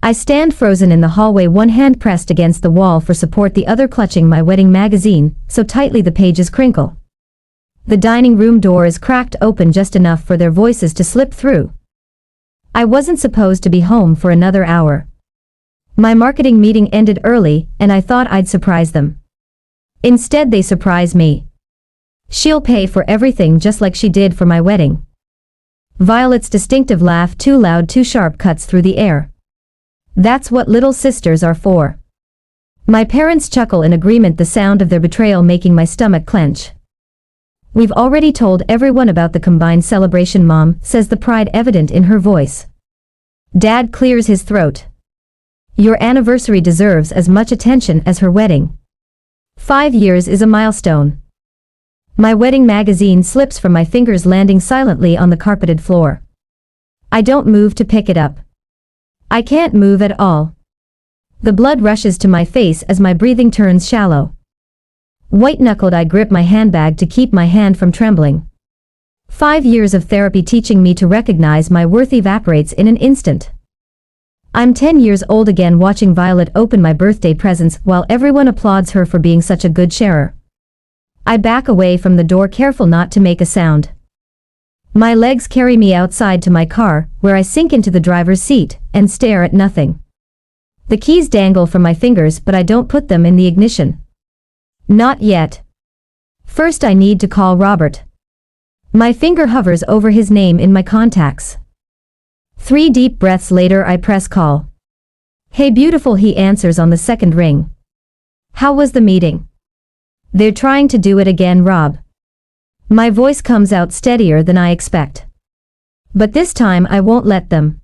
I stand frozen in the hallway, one hand pressed against the wall for support, the other clutching my wedding magazine, so tightly the pages crinkle. The dining room door is cracked open just enough for their voices to slip through. I wasn't supposed to be home for another hour. My marketing meeting ended early, and I thought I'd surprise them. Instead, they surprise me. She'll pay for everything just like she did for my wedding. Violet's distinctive laugh, too loud, too sharp, cuts through the air. That's what little sisters are for. My parents chuckle in agreement, the sound of their betrayal making my stomach clench. We've already told everyone about the combined celebration, Mom says, the pride evident in her voice. Dad clears his throat. Your anniversary deserves as much attention as her wedding. 5 years is a milestone. My wedding magazine slips from my fingers, landing silently on the carpeted floor. I don't move to pick it up. I can't move at all. The blood rushes to my face as my breathing turns shallow. White-knuckled, I grip my handbag to keep my hand from trembling. 5 years of therapy teaching me to recognize my worth evaporates in an instant. I'm 10 years old again, watching Violet open my birthday presents while everyone applauds her for being such a good sharer. I back away from the door, careful not to make a sound. My legs carry me outside to my car, where I sink into the driver's seat and stare at nothing. The keys dangle from my fingers, but I don't put them in the ignition. Not yet. First, I need to call Robert. My finger hovers over his name in my contacts. 3 deep breaths later, I press call. Hey beautiful, he answers on the second ring. How was the meeting? They're trying to do it again, Rob. My voice comes out steadier than I expect. But this time I won't let them.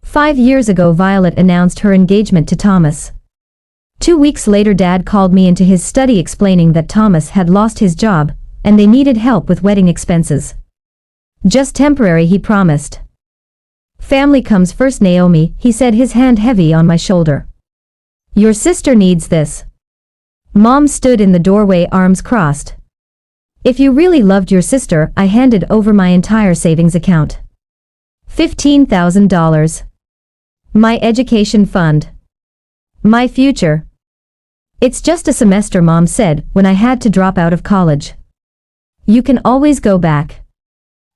5 years ago, Violet announced her engagement to Thomas. 2 weeks later, Dad called me into his study explaining that Thomas had lost his job, and they needed help with wedding expenses. Just temporary, he promised. Family comes first, Naomi, he said, his hand heavy on my shoulder. Your sister needs this. Mom stood in the doorway, arms crossed. If you really loved your sister, I handed over my entire savings account. $15,000. My education fund. My future. It's just a semester, Mom said, when I had to drop out of college. You can always go back.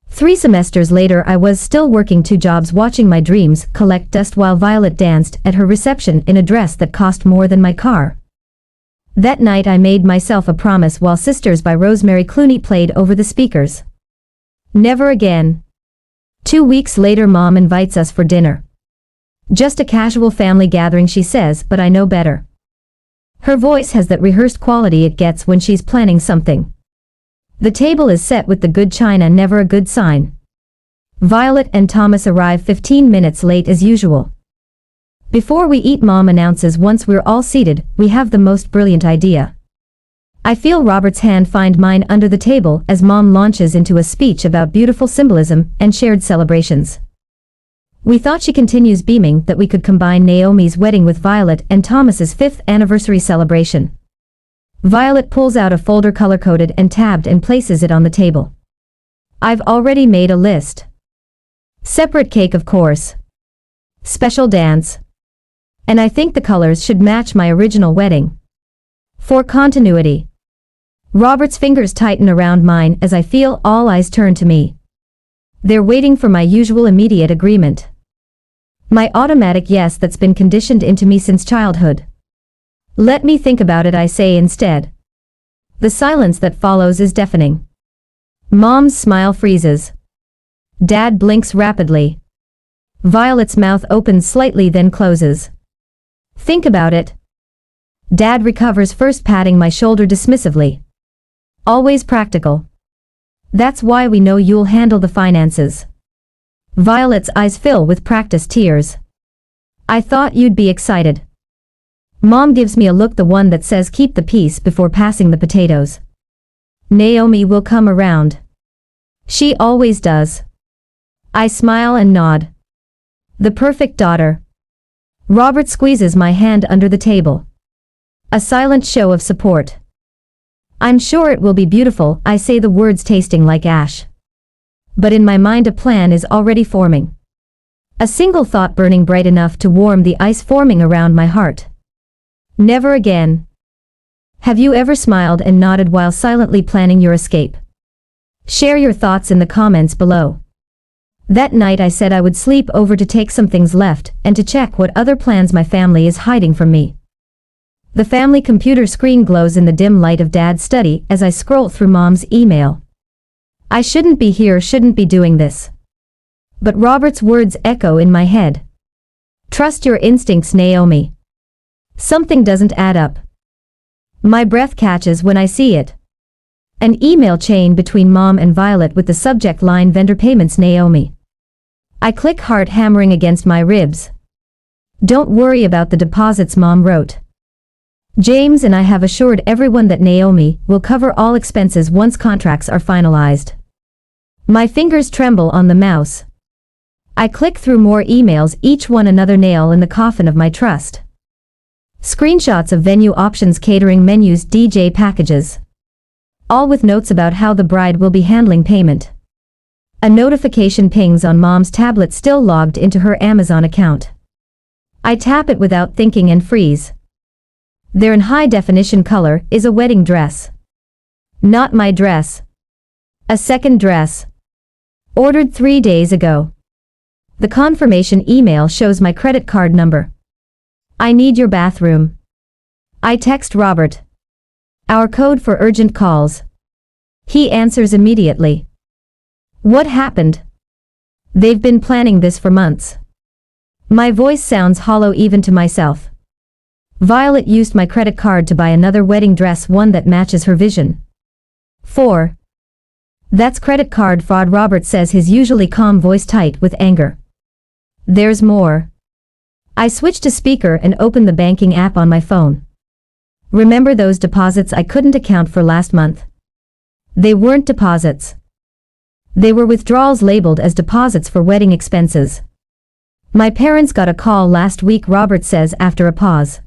3 semesters later, I was still working 2 jobs, watching my dreams collect dust while Violet danced at her reception in a dress that cost more than my car. That night I made myself a promise while Sisters by Rosemary Clooney played over the speakers. Never again. 2 weeks later, Mom invites us for dinner. Just a casual family gathering, she says, but I know better. Her voice has that rehearsed quality it gets when she's planning something. The table is set with the good china, never a good sign. Violet and Thomas arrive 15 minutes late as usual. Before we eat, Mom announces once we're all seated, we have the most brilliant idea. I feel Robert's hand find mine under the table as Mom launches into a speech about beautiful symbolism and shared celebrations. We thought, she continues, beaming, that we could combine Naomi's wedding with Violet and Thomas's 5th anniversary celebration. Violet pulls out a folder, color-coded and tabbed, and places it on the table. I've already made a list. Separate cake, of course. Special dance. And I think the colors should match my original wedding. For continuity. Robert's fingers tighten around mine as I feel all eyes turn to me. They're waiting for my usual immediate agreement. My automatic yes that's been conditioned into me since childhood. Let me think about it, I say instead. The silence that follows is deafening. Mom's smile freezes. Dad blinks rapidly. Violet's mouth opens slightly, then closes. Think about it. Dad recovers first, patting my shoulder dismissively. Always practical. That's why we know you'll handle the finances. Violet's eyes fill with practiced tears. I thought you'd be excited. Mom gives me a look, the one that says keep the peace, before passing the potatoes. Naomi will come around. She always does. I smile and nod. The perfect daughter. Robert squeezes my hand under the table. A silent show of support. I'm sure it will be beautiful, I say, the words tasting like ash. But in my mind a plan is already forming. A single thought burning bright enough to warm the ice forming around my heart. Never again. Have you ever smiled and nodded while silently planning your escape? Share your thoughts in the comments below. That night I said I would sleep over to take some things left and to check what other plans my family is hiding from me. The family computer screen glows in the dim light of Dad's study as I scroll through Mom's email. I shouldn't be here, shouldn't be doing this. But Robert's words echo in my head. Trust your instincts, Naomi. Something doesn't add up. My breath catches when I see it. An email chain between Mom and Violet with the subject line vendor payments, Naomi. I click, heart hammering against my ribs. Don't worry about the deposits, Mom wrote. James and I have assured everyone that Naomi will cover all expenses once contracts are finalized. My fingers tremble on the mouse. I click through more emails, each one another nail in the coffin of my trust. Screenshots of venue options, catering menus, DJ packages. All with notes about how the bride will be handling payment. A notification pings on Mom's tablet, still logged into her Amazon account. I tap it without thinking and freeze. There in high definition color is a wedding dress. Not my dress. A second dress. Ordered 3 days ago. The confirmation email shows my credit card number. I need your bathroom. I text Robert. Our code for urgent calls. He answers immediately. What happened? They've been planning this for months. My voice sounds hollow even to myself. Violet used my credit card to buy another wedding dress, one that matches her vision. 4. That's credit card fraud, Robert says, his usually calm voice tight with anger. There's more. I switch to speaker and open the banking app on my phone. Remember those deposits I couldn't account for last month? They weren't deposits. They were withdrawals labeled as deposits for wedding expenses. My parents got a call last week, Robert says after a pause.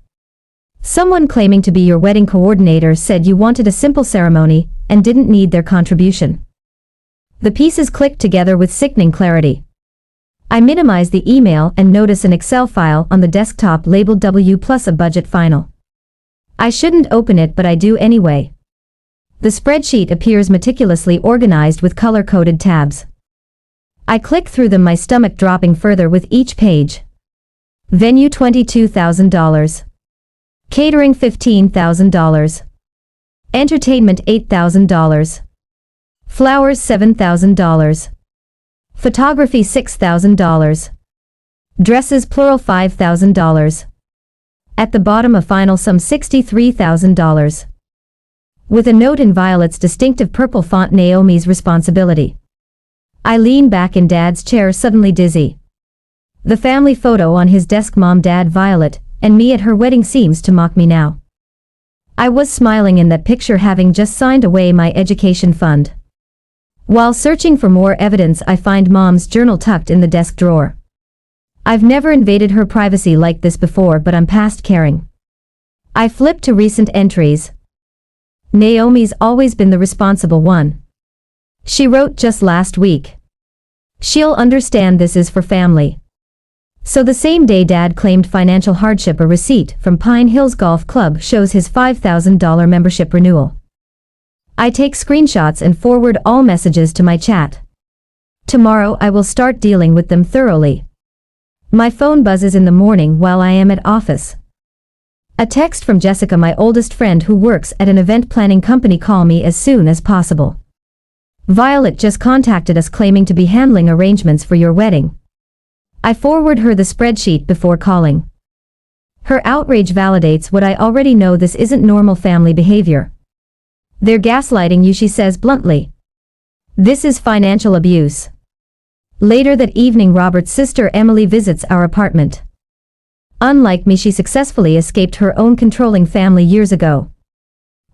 Someone claiming to be your wedding coordinator said you wanted a simple ceremony and didn't need their contribution. The pieces clicked together with sickening clarity. I minimize the email and notice an Excel file on the desktop labeled W plus a budget final. I shouldn't open it, but I do anyway. The spreadsheet appears meticulously organized with color-coded tabs. I click through them, my stomach dropping further with each page. Venue $22,000. Catering $15,000. Entertainment $8,000. Flowers $7,000. Photography $6,000. Dresses plural $5,000. At the bottom a final sum $63,000. With a note in Violet's distinctive purple font, Naomi's responsibility. I lean back in Dad's chair, suddenly dizzy. The family photo on his desk, Mom, Dad, Violet, and me at her wedding, seems to mock me now. I was smiling in that picture, having just signed away my education fund. While searching for more evidence, I find Mom's journal tucked in the desk drawer. I've never invaded her privacy like this before, but I'm past caring. I flip to recent entries. Naomi's always been the responsible one. She wrote just last week. She'll understand this is for family. So the same day Dad claimed financial hardship, a receipt from Pine Hills Golf Club shows his $5,000 membership renewal. I take screenshots and forward all messages to my chat. Tomorrow I will start dealing with them thoroughly. My phone buzzes in the morning while I am at office. A text from Jessica, my oldest friend who works at an event planning company. Call me as soon as possible. Violet just contacted us claiming to be handling arrangements for your wedding. I forward her the spreadsheet before calling. Her outrage validates what I already know: this isn't normal family behavior. They're gaslighting you, she says bluntly. This is financial abuse. Later that evening, Robert's sister Emily visits our apartment. Unlike me, she successfully escaped her own controlling family years ago.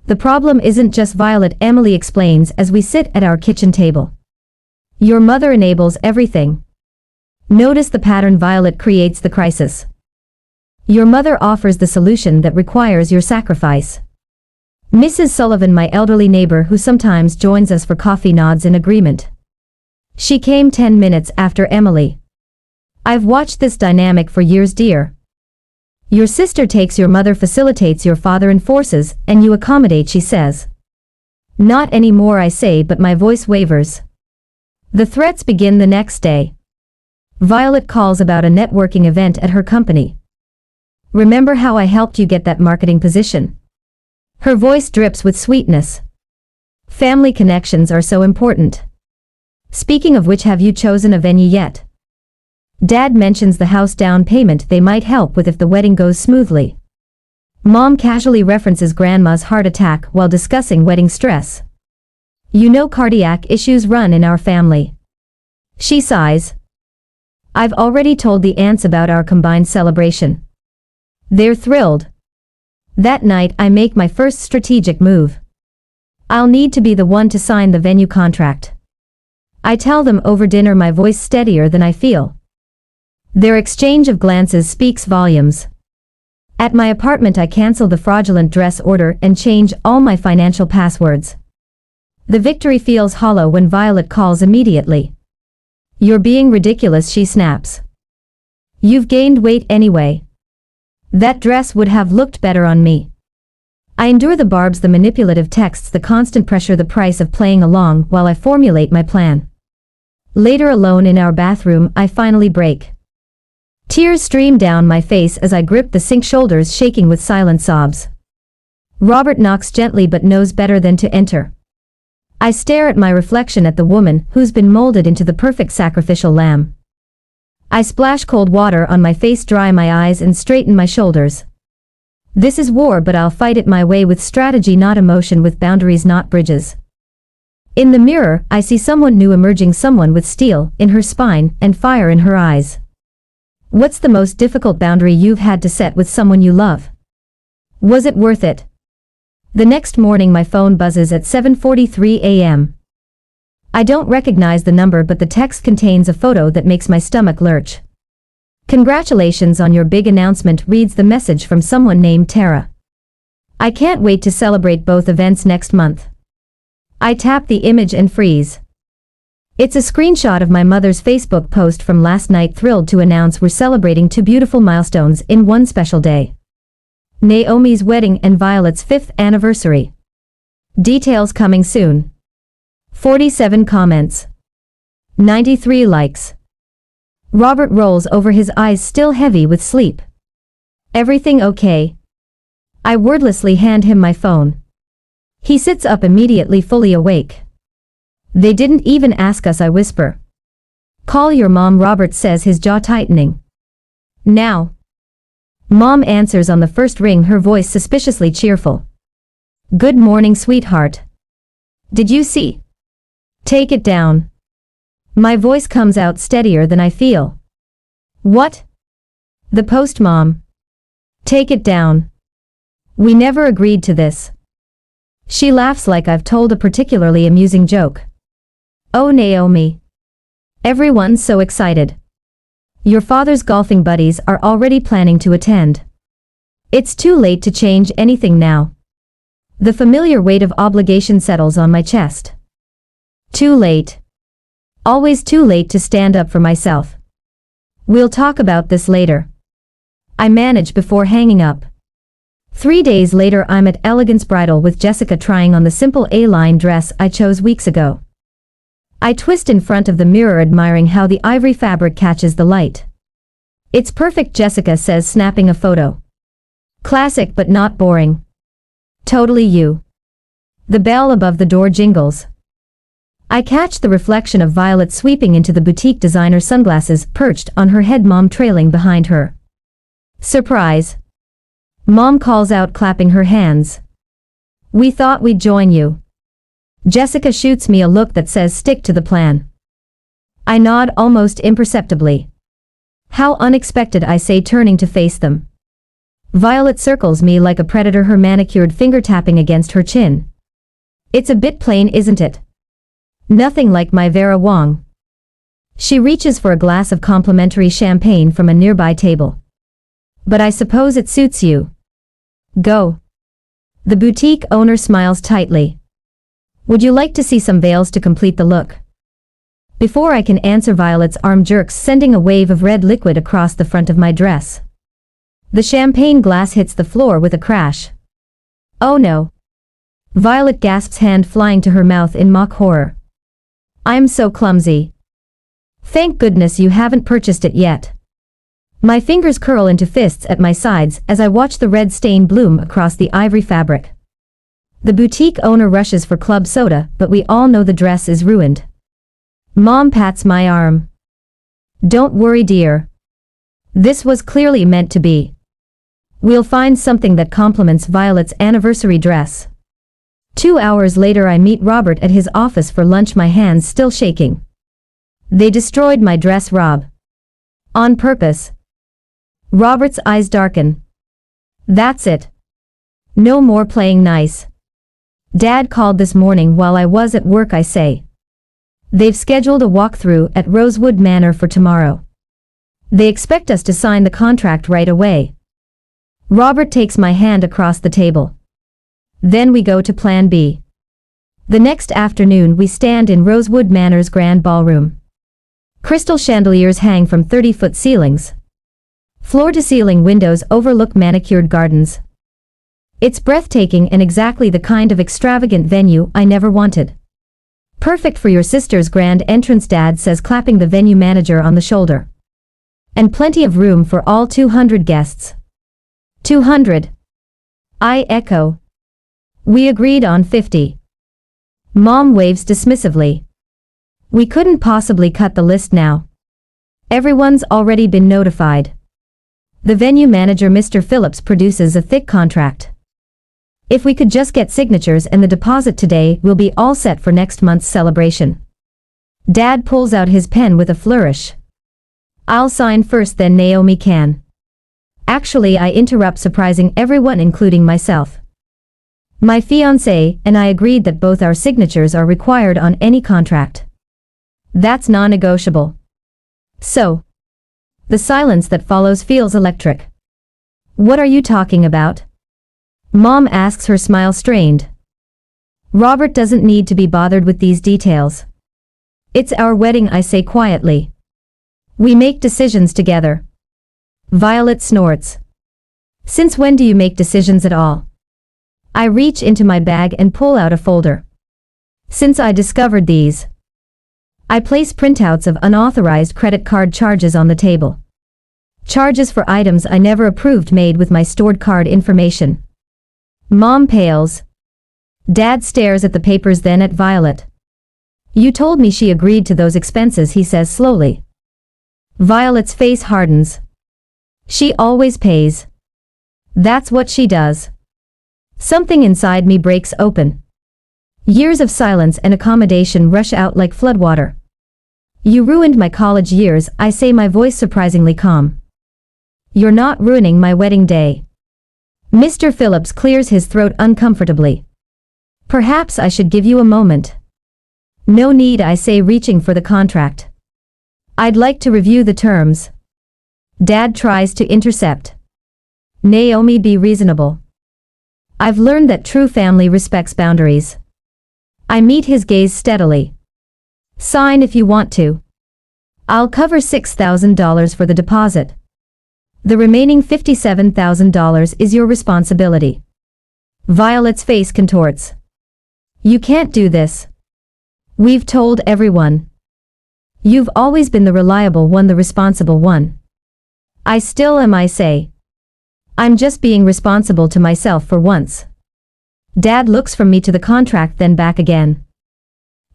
The problem isn't just Violet, Emily explains as we sit at our kitchen table. Your mother enables everything. Notice the pattern: Violet creates the crisis. Your mother offers the solution that requires your sacrifice. Mrs. Sullivan, my elderly neighbor who sometimes joins us for coffee, nods in agreement. She came 10 minutes after Emily. I've watched this dynamic for years, dear. Your sister takes your mother, facilitates your father, enforces, and you accommodate, she says. Not anymore, I say, but my voice wavers. The threats begin the next day. Violet calls about a networking event at her company. Remember how I helped you get that marketing position? Her voice drips with sweetness. Family connections are so important. Speaking of which, have you chosen a venue yet? Dad mentions the house down payment they might help with if the wedding goes smoothly. Mom casually references grandma's heart attack while discussing wedding stress. You know, cardiac issues run in our family. She sighs. I've already told the aunts about our combined celebration. They're thrilled. That night I make my first strategic move. I'll need to be the one to sign the venue contract. I tell them over dinner, my voice steadier than I feel. Their exchange of glances speaks volumes. At my apartment I cancel the fraudulent dress order and change all my financial passwords. The victory feels hollow when Violet calls immediately. You're being ridiculous, she snaps. You've gained weight anyway. That dress would have looked better on me. I endure the barbs, the manipulative texts, the constant pressure, the price of playing along while I formulate my plan. Later, alone in our bathroom, I finally break. Tears stream down my face as I grip the sink, shoulders shaking with silent sobs. Robert knocks gently but knows better than to enter. I stare at my reflection, at the woman who's been molded into the perfect sacrificial lamb. I splash cold water on my face, dry my eyes and straighten my shoulders. This is war, but I'll fight it my way, with strategy not emotion, with boundaries not bridges. In the mirror, I see someone new emerging, someone with steel in her spine and fire in her eyes. What's the most difficult boundary you've had to set with someone you love? Was it worth it? The next morning my phone buzzes at 7:43 a.m. I don't recognize the number, but the text contains a photo that makes my stomach lurch. Congratulations on your big announcement, reads the message from someone named Tara. I can't wait to celebrate both events next month. I tap the image and freeze. It's a screenshot of my mother's Facebook post from last night, thrilled to announce we're celebrating two beautiful milestones in one special day. Naomi's wedding and Violet's 5th anniversary. Details coming soon. 47 comments. 93 likes. Robert rolls over, his eyes still heavy with sleep. Everything okay? I wordlessly hand him my phone. He sits up immediately, fully awake. They didn't even ask us, I whisper. Call your mom, Robert says, his jaw tightening. Now. Mom answers on the first ring, her voice suspiciously cheerful. Good morning, sweetheart. Did you see? Take it down. My voice comes out steadier than I feel. What? The post, Mom. Take it down. We never agreed to this. She laughs like I've told a particularly amusing joke. Oh, Naomi. Everyone's so excited. Your father's golfing buddies are already planning to attend. It's too late to change anything now. The familiar weight of obligation settles on my chest. Too late. Always too late to stand up for myself. We'll talk about this later. I manage before hanging up. 3 days later I'm at Elegance Bridal with Jessica, trying on the simple A-line dress I chose weeks ago. I twist in front of the mirror, admiring how the ivory fabric catches the light. It's perfect, Jessica says, snapping a photo. Classic but not boring. Totally you. The bell above the door jingles. I catch the reflection of Violet sweeping into the boutique designer, sunglasses perched on her head, Mom trailing behind her. Surprise. Mom calls out, clapping her hands. We thought we'd join you. Jessica shoots me a look that says stick to the plan. I nod almost imperceptibly. How unexpected, I say, turning to face them. Violet circles me like a predator, her manicured finger tapping against her chin. It's a bit plain, isn't it? Nothing like my Vera Wang. She reaches for a glass of complimentary champagne from a nearby table. But I suppose it suits you. Go. The boutique owner smiles tightly. Would you like to see some veils to complete the look? Before I can answer, Violet's arm jerks, sending a wave of red liquid across the front of my dress. The champagne glass hits the floor with a crash. Oh no! Violet gasps, hand flying to her mouth in mock horror. I'm so clumsy. Thank goodness you haven't purchased it yet. My fingers curl into fists at my sides as I watch the red stain bloom across the ivory fabric. The boutique owner rushes for club soda, but we all know the dress is ruined. Mom pats my arm. Don't worry, dear. This was clearly meant to be. We'll find something that complements Violet's anniversary dress. 2 hours later, I meet Robert at his office for lunch, my hands still shaking. They destroyed my dress, Rob. On purpose. Robert's eyes darken. That's it. No more playing nice. Dad called this morning while I was at work, I say. They've scheduled a walkthrough at Rosewood Manor for tomorrow. They expect us to sign the contract right away. Robert takes my hand across the table. Then we go to Plan B. The next afternoon we stand in Rosewood Manor's grand ballroom. Crystal chandeliers hang from 30-foot ceilings. Floor-to-ceiling windows overlook manicured gardens. It's breathtaking and exactly the kind of extravagant venue I never wanted. Perfect for your sister's grand entrance, Dad says, clapping the venue manager on the shoulder. And plenty of room for all 200 guests. 200. I echo. We agreed on 50. Mom waves dismissively. We couldn't possibly cut the list now. Everyone's already been notified. The venue manager, Mr. Phillips, produces a thick contract. If we could just get signatures and the deposit today, we'll be all set for next month's celebration. Dad pulls out his pen with a flourish. I'll sign first, then Naomi can. Actually, I interrupt, surprising everyone including myself. My fiancé and I agreed that both our signatures are required on any contract. That's non-negotiable. So, the silence that follows feels electric. What are you talking about? Mom asks, her smile strained. Robert doesn't need to be bothered with these details. It's our wedding, I say quietly. We make decisions together. Violet snorts. Since when do you make decisions at all? I reach into my bag and pull out a folder. Since I discovered these. I place printouts of unauthorized credit card charges on the table. Charges for items I never approved, made with my stored card information. Mom pales. Dad stares at the papers, then at Violet. You told me she agreed to those expenses, he says slowly. Violet's face hardens. She always pays. That's what she does. Something inside me breaks open. Years of silence and accommodation rush out like floodwater. You ruined my college years, I say, my voice surprisingly calm. You're not ruining my wedding day. Mr. Phillips clears his throat uncomfortably. Perhaps I should give you a moment. No need, I say, reaching for the contract. I'd like to review the terms. Dad tries to intercept. Naomi, be reasonable. I've learned that true family respects boundaries. I meet his gaze steadily. Sign if you want to. I'll cover $6,000 for the deposit. The remaining $57,000 is your responsibility. Violet's face contorts. You can't do this. We've told everyone. You've always been the reliable one, the responsible one. I still am, I say. I'm just being responsible to myself for once. Dad looks from me to the contract, then back again.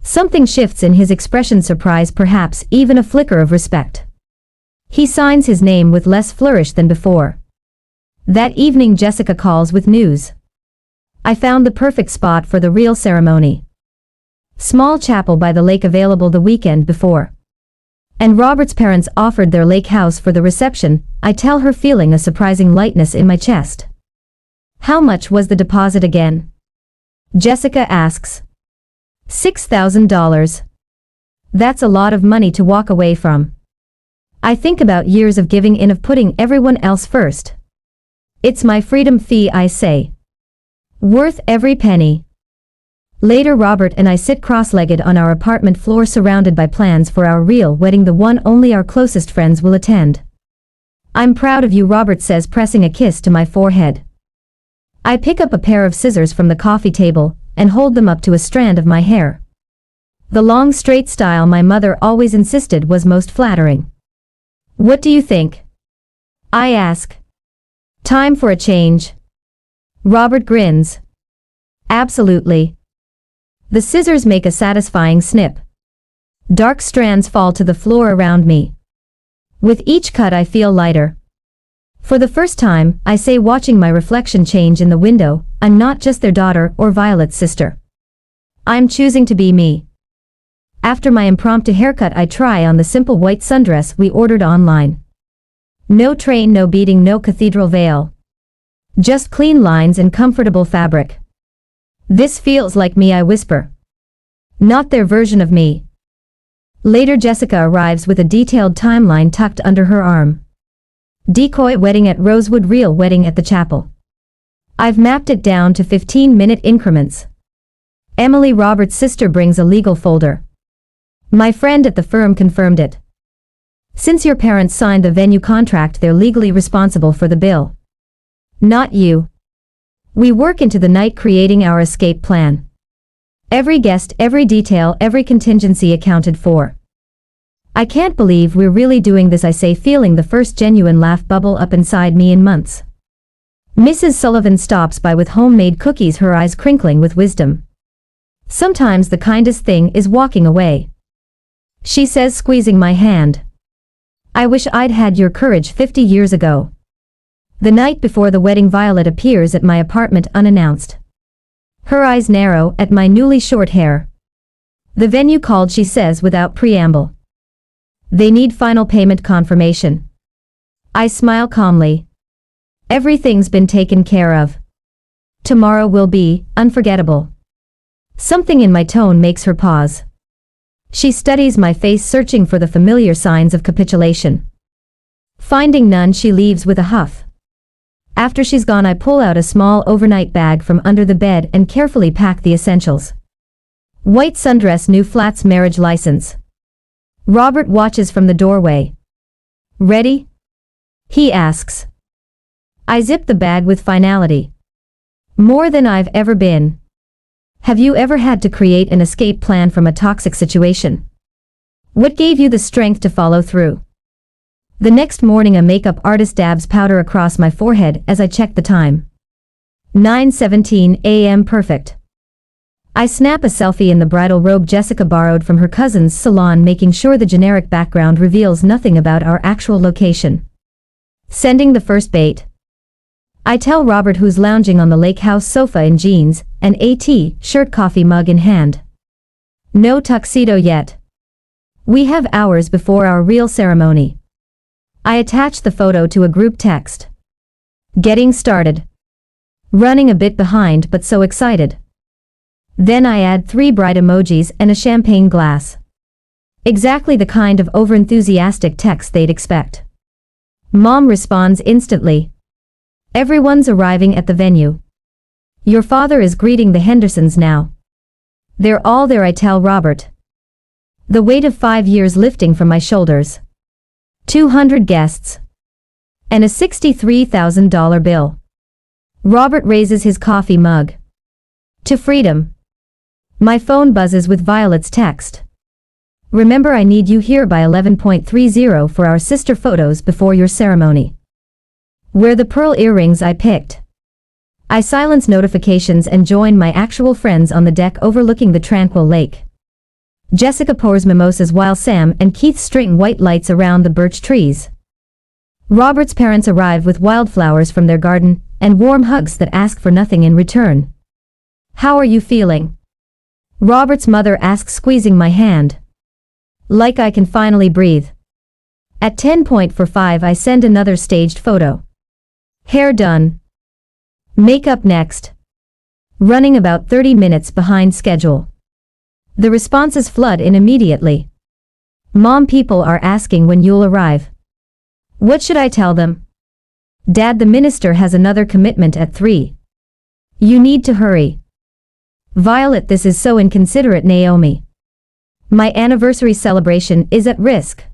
Something shifts in his expression, surprise, perhaps even a flicker of respect. He signs his name with less flourish than before. That evening Jessica calls with news. I found the perfect spot for the real ceremony. Small chapel by the lake, available the weekend before. And Robert's parents offered their lake house for the reception, I tell her, feeling a surprising lightness in my chest. How much was the deposit again? Jessica asks. $6,000. That's a lot of money to walk away from. I think about years of giving in, of putting everyone else first. It's my freedom fee, I say. Worth every penny. Later Robert and I sit cross-legged on our apartment floor surrounded by plans for our real wedding, the one only our closest friends will attend. "I'm proud of you," Robert says, pressing a kiss to my forehead. I pick up a pair of scissors from the coffee table and hold them up to a strand of my hair. The long straight style my mother always insisted was most flattering. "What do you think?" I ask. "Time for a change." Robert grins. "Absolutely." The scissors make a satisfying snip. Dark strands fall to the floor around me. With each cut I feel lighter. For the first time, I say, watching my reflection change in the window, I'm not just their daughter or Violet's sister. I'm choosing to be me. After my impromptu haircut, I try on the simple white sundress we ordered online. No train, no beading, no cathedral veil. Just clean lines and comfortable fabric. "This feels like me," I whisper. Not their version of me. Later Jessica arrives with a detailed timeline tucked under her arm. Decoy wedding at Rosewood, real wedding at the chapel. I've mapped it down to 15-minute increments. Emily, Robert's sister, brings a legal folder. My friend at the firm confirmed it. "Since your parents signed the venue contract, they're legally responsible for the bill. Not you. We work into the night creating our escape plan. Every guest, every detail, every contingency accounted for." "I can't believe we're really doing this," I say, feeling the first genuine laugh bubble up inside me in months. Mrs. Sullivan stops by with homemade cookies, her eyes crinkling with wisdom. "Sometimes the kindest thing is walking away," she says, squeezing my hand. "I wish I'd had your courage 50 years ago." The night before the wedding, Violet appears at my apartment unannounced. Her eyes narrow at my newly short hair. "The venue called," she says without preamble. "They need final payment confirmation." I smile calmly. "Everything's been taken care of. Tomorrow will be unforgettable." Something in my tone makes her pause. She studies my face, searching for the familiar signs of capitulation. Finding none, she leaves with a huff. After she's gone, I pull out a small overnight bag from under the bed and carefully pack the essentials. White sundress, new flats, marriage license. Robert watches from the doorway. "Ready?" he asks. I zip the bag with finality. "More than I've ever been." Have you ever had to create an escape plan from a toxic situation? What gave you the strength to follow through? The next morning, a makeup artist dabs powder across my forehead as I check the time. 9:17 a.m. Perfect. I snap a selfie in the bridal robe Jessica borrowed from her cousin's salon, making sure the generic background reveals nothing about our actual location. Sending the first bait. I tell Robert, who's lounging on the lake house sofa in jeans and shirt, coffee mug in hand. No tuxedo yet. We have hours before our real ceremony. I attach the photo to a group text. Getting started. Running a bit behind, but so excited. Then I add 3 bright emojis and a champagne glass. Exactly the kind of overenthusiastic text they'd expect. Mom responds instantly. Everyone's arriving at the venue. Your father is greeting the Hendersons now. They're all there, I tell Robert. The weight of 5 years lifting from my shoulders. 200 guests. And a $63,000 bill. Robert raises his coffee mug. To freedom. My phone buzzes with Violet's text. Remember, I need you here by 11:30 for our sister photos before your ceremony. Wear the pearl earrings I picked. I silence notifications and join my actual friends on the deck overlooking the tranquil lake. Jessica pours mimosas while Sam and Keith string white lights around the birch trees. Robert's parents arrive with wildflowers from their garden and warm hugs that ask for nothing in return. How are you feeling? Robert's mother asks, squeezing my hand. Like I can finally breathe. At 10:45 I send another staged photo. Hair done. Makeup next. Running about 30 minutes behind schedule. The responses flood in immediately. Mom, people are asking when you'll arrive. What should I tell them? Dad, the minister has another commitment at 3. You need to hurry. Violet, this is so inconsiderate, Naomi. My anniversary celebration is at risk.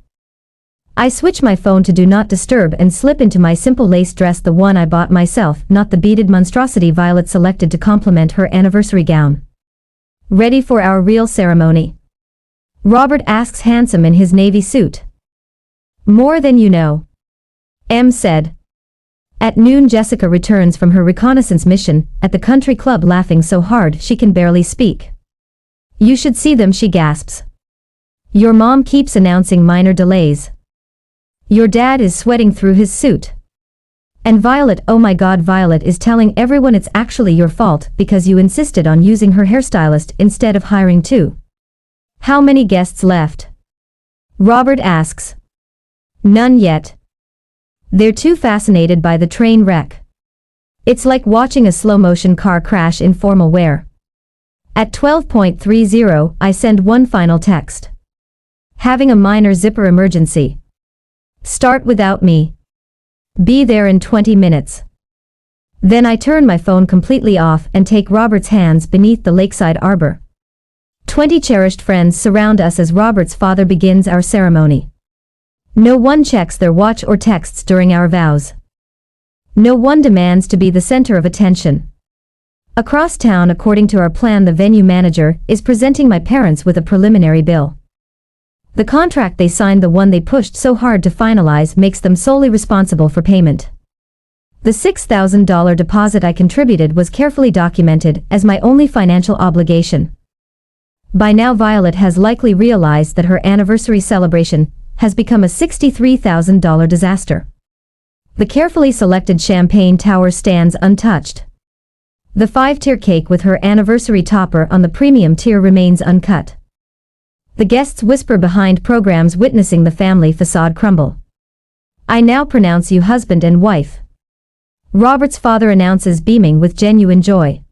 I switch my phone to do not disturb and slip into my simple lace dress, the one I bought myself, not the beaded monstrosity Violet selected to complement her anniversary gown. Ready for our real ceremony? Robert asks, handsome in his navy suit. More than you know. M said. At noon, Jessica returns from her reconnaissance mission at the country club, laughing so hard she can barely speak. You should see them, she gasps. Your mom keeps announcing minor delays. Your dad is sweating through his suit. And Violet, oh my god, Violet is telling everyone it's actually your fault because you insisted on using her hairstylist instead of hiring two. How many guests left? Robert asks. None yet. They're too fascinated by the train wreck. It's like watching a slow-motion car crash in formal wear. At 12:30, I send one final text. Having a minor zipper emergency. Start without me. Be there in 20 minutes. Then I turn my phone completely off and take Robert's hands beneath the lakeside arbor. 20 cherished friends surround us as Robert's father begins our ceremony. No one checks their watch or texts during our vows. No one demands to be the center of attention. Across town, according to our plan, the venue manager is presenting my parents with a preliminary bill. The contract they signed, the one they pushed so hard to finalize, makes them solely responsible for payment. The $6,000 deposit I contributed was carefully documented as my only financial obligation. By now, Violet has likely realized that her anniversary celebration has become a $63,000 disaster. The carefully selected champagne tower stands untouched. The 5-tier cake with her anniversary topper on the premium tier remains uncut. The guests whisper behind programs, witnessing the family facade crumble. I now pronounce you husband and wife. Robert's father announces, beaming with genuine joy.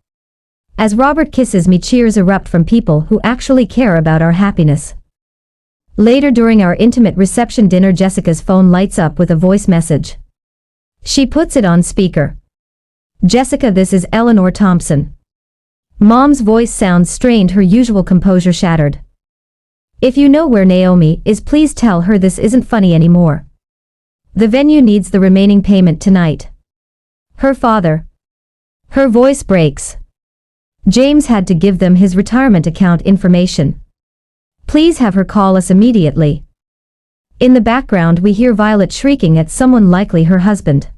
As Robert kisses me, cheers erupt from people who actually care about our happiness. Later, during our intimate reception dinner, Jessica's phone lights up with a voice message. She puts it on speaker. Jessica, this is Eleanor Thompson. Mom's voice sounds strained, her usual composure shattered. If you know where Naomi is, please tell her this isn't funny anymore. The venue needs the remaining payment tonight. Her father. Her voice breaks. James had to give them his retirement account information. Please have her call us immediately. In the background, we hear Violet shrieking at someone, likely her husband.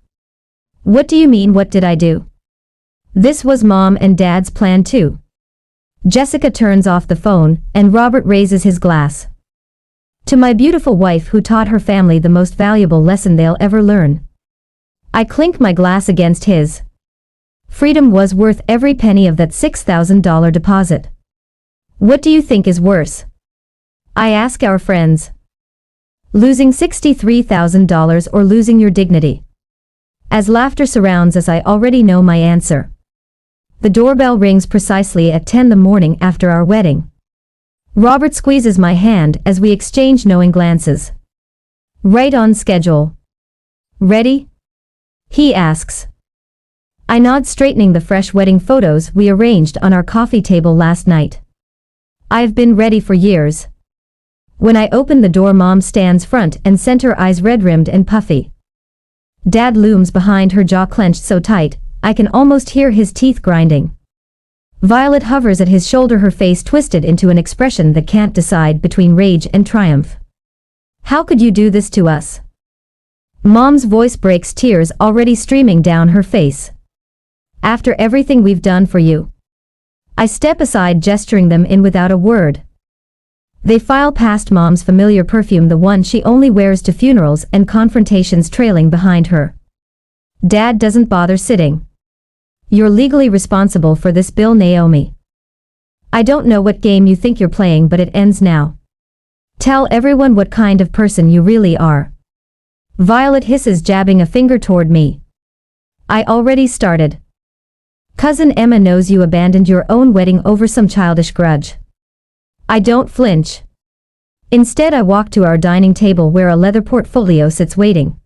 What do you mean, what did I do? This was Mom and Dad's plan too. Jessica turns off the phone, and Robert raises his glass. To my beautiful wife, who taught her family the most valuable lesson they'll ever learn. I clink my glass against his. Freedom was worth every penny of that $6,000 deposit. What do you think is worse? I ask our friends. Losing $63,000 or losing your dignity? As laughter surrounds us, I already know my answer. The doorbell rings precisely at 10 the morning after our wedding. Robert squeezes my hand as we exchange knowing glances. Right on schedule. Ready? He asks. I nod, straightening the fresh wedding photos we arranged on our coffee table last night. I've been ready for years. When I open the door, Mom stands front and center, eyes red-rimmed and puffy. Dad looms behind, her jaw clenched so tight, I can almost hear his teeth grinding. Violet hovers at his shoulder, her face twisted into an expression that can't decide between rage and triumph. How could you do this to us? Mom's voice breaks, tears already streaming down her face. After everything we've done for you. I step aside, gesturing them in without a word. They file past Mom's familiar perfume, the one she only wears to funerals and confrontations, trailing behind her. Dad doesn't bother sitting. You're legally responsible for this bill, Naomi. I don't know what game you think you're playing, but it ends now. Tell everyone what kind of person you really are. Violet hisses, jabbing a finger toward me. I already started. Cousin Emma knows you abandoned your own wedding over some childish grudge. I don't flinch. Instead, I walk to our dining table where a leather portfolio sits waiting.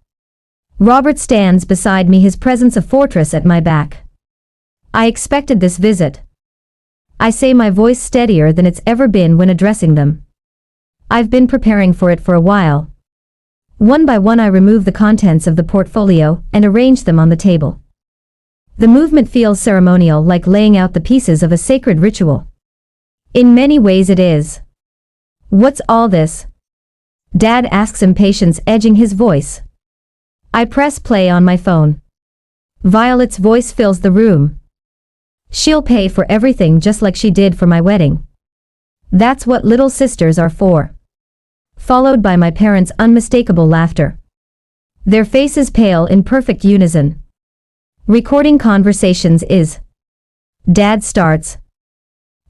Robert stands beside me, his presence a fortress at my back. I expected this visit. I say, my voice steadier than it's ever been when addressing them. I've been preparing for it for a while. One by one I remove the contents of the portfolio and arrange them on the table. The movement feels ceremonial, like laying out the pieces of a sacred ritual. In many ways it is. What's all this? Dad asks, impatience edging his voice. I press play on my phone. Violet's voice fills the room. She'll pay for everything just like she did for my wedding. That's what little sisters are for. Followed by my parents' unmistakable laughter. Their faces pale in perfect unison. Recording conversations is. Dad starts.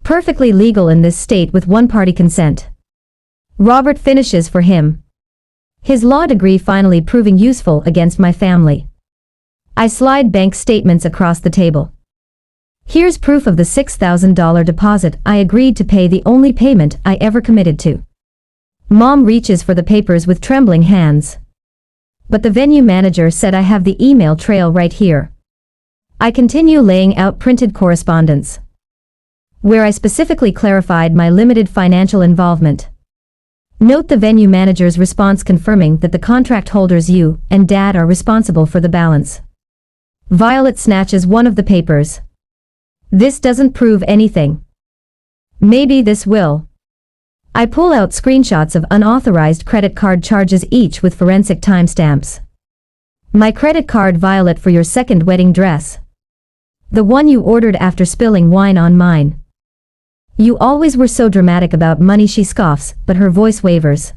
Perfectly legal in this state with one-party consent. Robert finishes for him. His law degree finally proving useful against my family. I slide bank statements across the table. Here's proof of the $6,000 deposit I agreed to pay, the only payment I ever committed to. Mom reaches for the papers with trembling hands. But the venue manager said I have the email trail right here. I continue laying out printed correspondence, where I specifically clarified my limited financial involvement. Note the venue manager's response confirming that the contract holders, you and Dad, are responsible for the balance. Violet snatches one of the papers. This doesn't prove anything. Maybe this will. I pull out screenshots of unauthorized credit card charges, each with forensic timestamps. My credit card, Violet, for your second wedding dress. The one you ordered after spilling wine on mine. You always were so dramatic about money, she scoffs, but her voice wavers.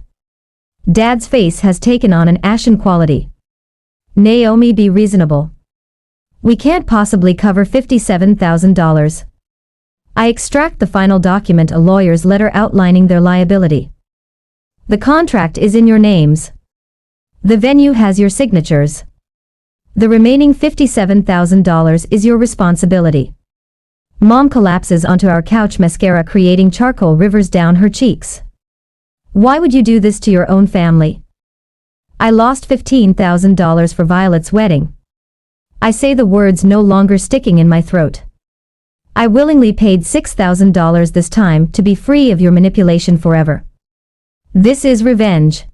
Dad's face has taken on an ashen quality. Naomi, be reasonable. We can't possibly cover $57,000. I extract the final document, a lawyer's letter outlining their liability. The contract is in your names. The venue has your signatures. The remaining $57,000 is your responsibility. Mom collapses onto our couch, mascara creating charcoal rivers down her cheeks. Why would you do this to your own family? I lost $15,000 for Violet's wedding. I say, the words no longer sticking in my throat. I willingly paid $6,000 this time to be free of your manipulation forever. This is revenge.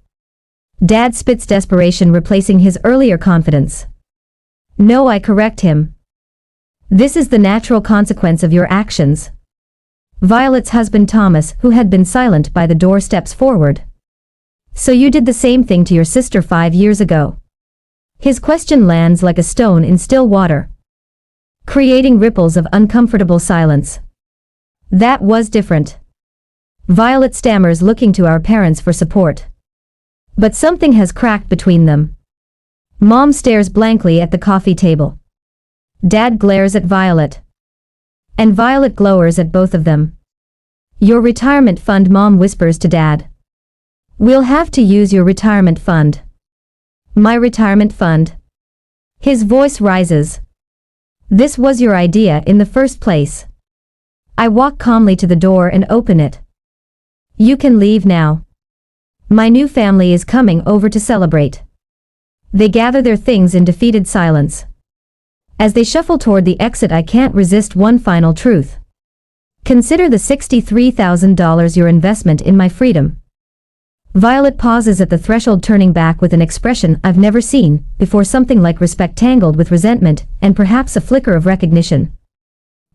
Dad spits desperation, replacing his earlier confidence. No, I correct him. This is the natural consequence of your actions. Violet's husband Thomas, who had been silent by the door, steps forward. So you did the same thing to your sister 5 years ago? His question lands like a stone in still water, creating ripples of uncomfortable silence. That was different. Violet stammers, looking to our parents for support. But something has cracked between them. Mom stares blankly at the coffee table. Dad glares at Violet. And Violet glowers at both of them. Your retirement fund, Mom whispers to Dad. We'll have to use your retirement fund. My retirement fund. His voice rises. This was your idea in the first place. I walk calmly to the door and open it. You can leave now. My new family is coming over to celebrate. They gather their things in defeated silence. As they shuffle toward the exit, I can't resist one final truth. Consider the $63,000 your investment in my freedom. Violet pauses at the threshold, turning back with an expression I've never seen before, something like respect tangled with resentment and perhaps a flicker of recognition.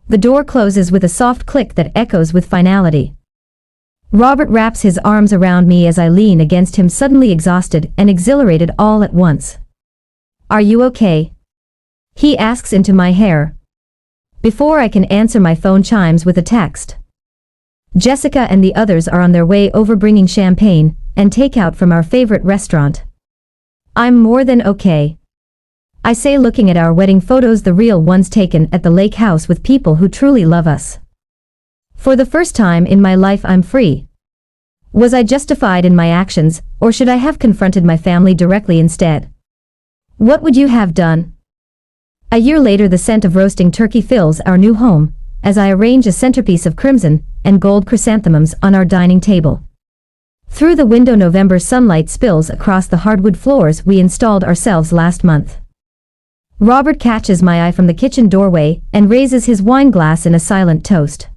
The door closes with a soft click that echoes with finality. Robert wraps his arms around me as I lean against him, suddenly exhausted and exhilarated all at once. Are you okay? He asks into my hair. Before I can answer, my phone chimes with a text. Jessica and the others are on their way over, bringing champagne and takeout from our favorite restaurant. I'm more than okay. I say, looking at our wedding photos, the real ones taken at the lake house with people who truly love us. For the first time in my life, I'm free. Was I justified in my actions, or should I have confronted my family directly instead? What would you have done? A year later, the scent of roasting turkey fills our new home, as I arrange a centerpiece of crimson and gold chrysanthemums on our dining table. Through the window, November sunlight spills across the hardwood floors we installed ourselves last month. Robert catches my eye from the kitchen doorway and raises his wine glass in a silent toast.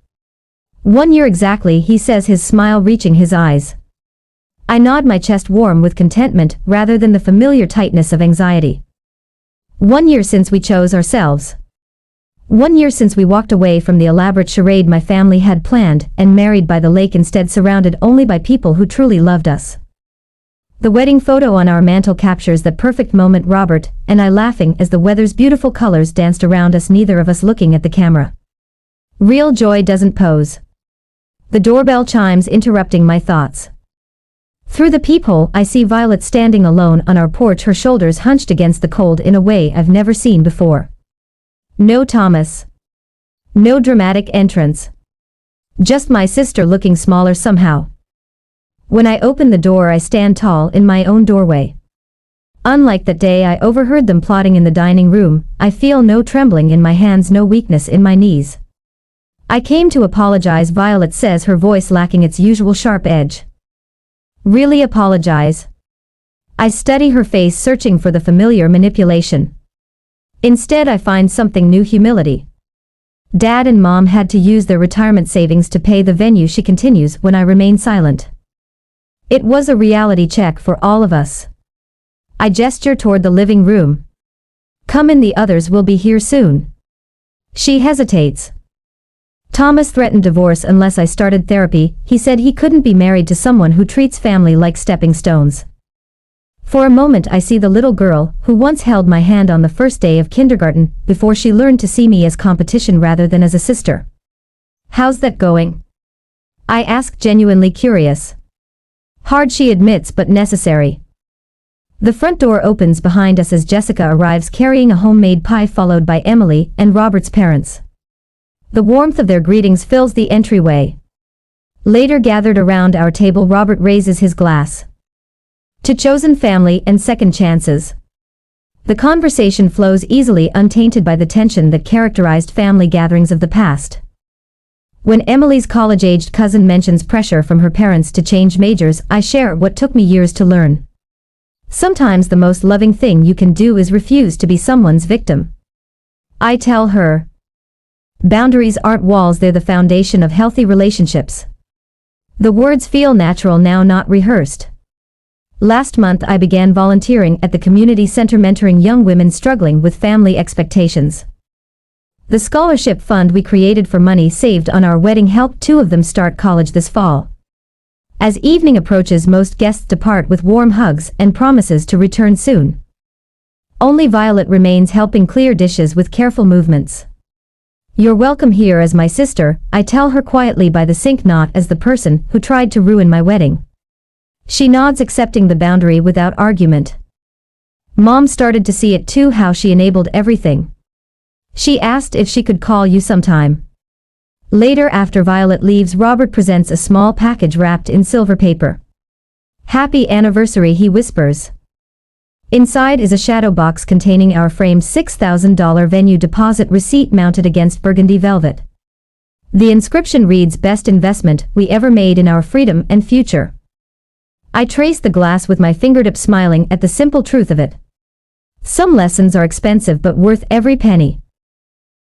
1 year exactly, he says, his smile reaching his eyes. I nod, my chest warm with contentment rather than the familiar tightness of anxiety. 1 year since we chose ourselves. 1 year since we walked away from the elaborate charade my family had planned and married by the lake, instead surrounded only by people who truly loved us. The wedding photo on our mantle captures that perfect moment, Robert and I laughing as the weather's beautiful colors danced around us, neither of us looking at the camera. Real joy doesn't pose. The doorbell chimes, interrupting my thoughts. Through the peephole, I see Violet standing alone on our porch, her shoulders hunched against the cold in a way I've never seen before. No Thomas. No dramatic entrance. Just my sister, looking smaller somehow. When I open the door, I stand tall in my own doorway. Unlike that day I overheard them plotting in the dining room, I feel no trembling in my hands, no weakness in my knees. I came to apologize, Violet says, her voice lacking its usual sharp edge. Really apologize? I study her face, searching for the familiar manipulation. Instead I find something new, humility. Dad and Mom had to use their retirement savings to pay the venue, she continues when I remain silent. It was a reality check for all of us. I gesture toward the living room. Come in, the others will be here soon. She hesitates. Thomas threatened divorce unless I started therapy. He said he couldn't be married to someone who treats family like stepping stones. For a moment I see the little girl who once held my hand on the first day of kindergarten, before she learned to see me as competition rather than as a sister. How's that going? I ask, genuinely curious. Hard, she admits, but necessary. The front door opens behind us as Jessica arrives carrying a homemade pie, followed by Emily and Robert's parents. The warmth of their greetings fills the entryway. Later, gathered around our table, Robert raises his glass. To chosen family and second chances. The conversation flows easily, untainted by the tension that characterized family gatherings of the past. When Emily's college-aged cousin mentions pressure from her parents to change majors, I share what took me years to learn. Sometimes the most loving thing you can do is refuse to be someone's victim. I tell her. Boundaries aren't walls, they're the foundation of healthy relationships. The words feel natural now, not rehearsed. Last month I began volunteering at the community center, mentoring young women struggling with family expectations. The scholarship fund we created for money saved on our wedding helped 2 of them start college this fall. As evening approaches, most guests depart with warm hugs and promises to return soon. Only Violet remains, helping clear dishes with careful movements. You're welcome here as my sister, I tell her quietly by the sink, not as the person who tried to ruin my wedding. She nods, accepting the boundary without argument. Mom started to see it too, how she enabled everything. She asked if she could call you sometime. Later, after Violet leaves, Robert presents a small package wrapped in silver paper. Happy anniversary, he whispers. Inside is a shadow box containing our framed $6,000 venue deposit receipt mounted against burgundy velvet. The inscription reads, "Best investment we ever made in our freedom and future." I trace the glass with my fingertip, smiling at the simple truth of it. Some lessons are expensive but worth every penny.